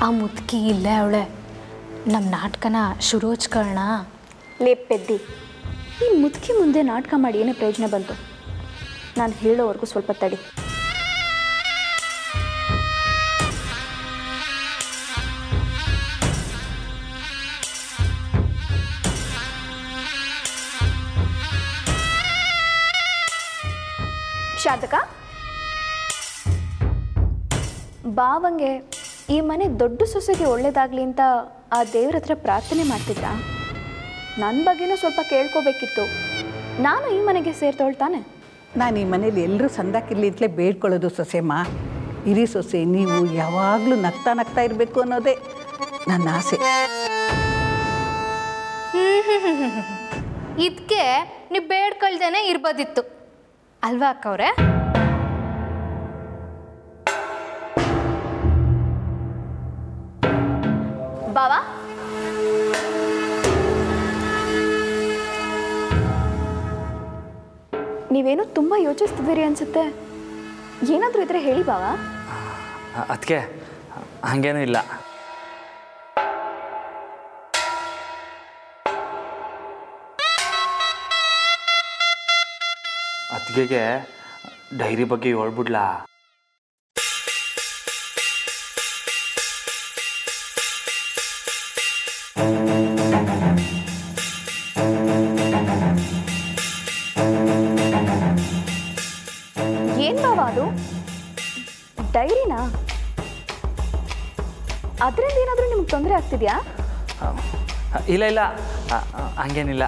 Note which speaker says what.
Speaker 1: ಆ ಮುದುಕಿ ಇಲ್ಲೇ ಅವಳೆ. ನಮ್ಮ ನಾಟಕನ ಶುರು ಹಚ್ಕೊಳ್ಳೋಣ.
Speaker 2: ಲೇ ಪೆದ್ದಿ, ಈ ಮುದುಕಿ ಮುಂದೆ ನಾಟಕ ಮಾಡಿ ಏನೇ ಪ್ರಯೋಜನ ಬಂತು? ನಾನು ಹೇಳೋವರೆಗೂ ಸ್ವಲ್ಪ ತಡಿ. ಶಾತಕ, ಬಾವಂಗೆ ಈ ಮನೆ ದೊಡ್ಡ ಸೊಸೆಗೆ ಒಳ್ಳೇದಾಗಲಿ ಅಂತ ಆ ದೇವ್ರ ಹತ್ರ ಪ್ರಾರ್ಥನೆ ಮಾಡ್ತಿದ್ರಾ? ನನ್ನ ಬಗ್ಗೆನೂ ಸ್ವಲ್ಪ ಕೇಳ್ಕೋಬೇಕಿತ್ತು. ನಾನು ಈ ಮನೆಗೆ ಸೇರ್ತೊಳ್ತಾನೆ.
Speaker 3: ನಾನು ಈ ಮನೇಲಿ ಎಲ್ಲರೂ ಸಂದಾಕಿರ್ಲಿ ಅಂತಲೇ ಬೇಡ್ಕೊಳ್ಳೋದು ಸೊಸೆಮ್ಮ. ಹಿರಿ ಸೊಸೆ ನೀವು ಯಾವಾಗಲೂ ನಗ್ತಾ ನಗ್ತಾ ಇರಬೇಕು ಅನ್ನೋದೇ ನನ್ನ ಆಸೆ.
Speaker 1: ಇದಕ್ಕೆ ನೀವು ಬೇಡ್ಕೊಳ್ದೇನೆ ಇರ್ಬೋದಿತ್ತು ಅಲ್ವಾ ಅಕ್ಕವ್ರೆ?
Speaker 2: ಬಾವಾ, ನೀವೇನೋ ತುಂಬ ಯೋಚಿಸ್ತಿದ್ದೀರಿ ಅನ್ಸುತ್ತೆ. ಏನಾದರೂ ಇದ್ರೆ ಹೇಳಿ ಬಾವಾ.
Speaker 4: ಅದಕ್ಕೆ ಹಾಗೇನೂ ಇಲ್ಲ. ಅತ್ತಿಗೆಗೆ ಡೈರಿ ಬಗ್ಗೆ ಹೇಳ್ಬಿಡ್ಲಾ?
Speaker 2: ಏನ್ ಬಾವಾ ಅದು? ಡೈರಿನಾ? ಅದರಿಂದ ಏನಾದರೂ ನಿಮ್ಗೆ ತೊಂದರೆ ಆಗ್ತಿದ್ಯಾ?
Speaker 4: ಇಲ್ಲ ಇಲ್ಲ, ಹಂಗೇನಿಲ್ಲ.